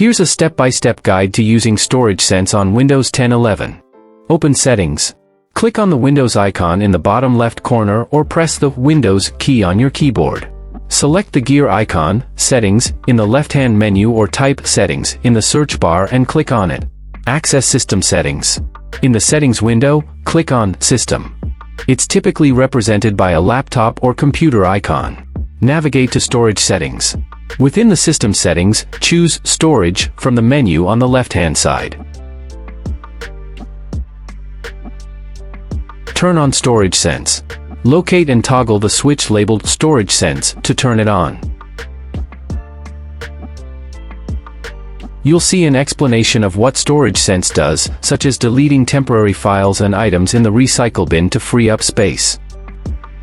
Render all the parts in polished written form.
Here's a step-by-step guide to using Storage Sense on Windows 10 11. Open Settings. Click on the Windows icon in the bottom left corner or press the Windows key on your keyboard. Select the gear icon, Settings, in the left-hand menu or type Settings in the search bar and click on it. Access System Settings. In the Settings window, click on System. It's typically represented by a laptop or computer icon. Navigate to Storage Settings. Within the System Settings, choose Storage from the menu on the left-hand side. Turn on Storage Sense. Locate and toggle the switch labeled Storage Sense to turn it on. You'll see an explanation of what Storage Sense does, such as deleting temporary files and items in the recycle bin to free up space.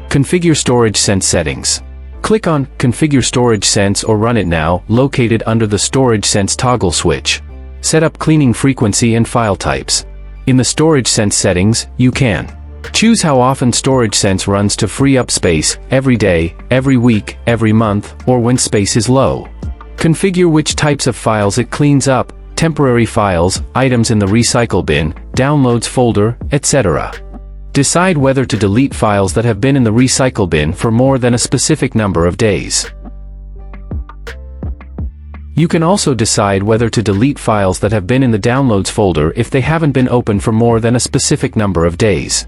Configure Storage Sense settings. Click on Configure Storage Sense or Run It Now, located under the Storage Sense toggle switch. Set up cleaning frequency and file types. In the Storage Sense settings, you can choose how often Storage Sense runs to free up space, every day, every week, every month, or when space is low. Configure which types of files it cleans up, temporary files, items in the recycle bin, downloads folder, etc. Decide whether to delete files that have been in the recycle bin for more than a specific number of days. You can also decide whether to delete files that have been in the downloads folder if they haven't been opened for more than a specific number of days.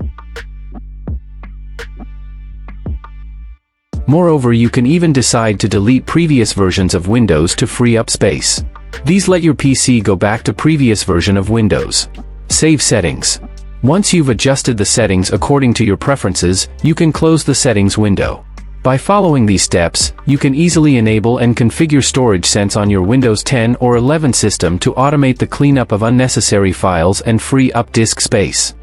Moreover, you can even decide to delete previous versions of Windows to free up space. These let your PC go back to previous version of Windows. Save settings. Once you've adjusted the settings according to your preferences, you can close the settings window. By following these steps, you can easily enable and configure Storage Sense on your Windows 10 or 11 system to automate the cleanup of unnecessary files and free up disk space.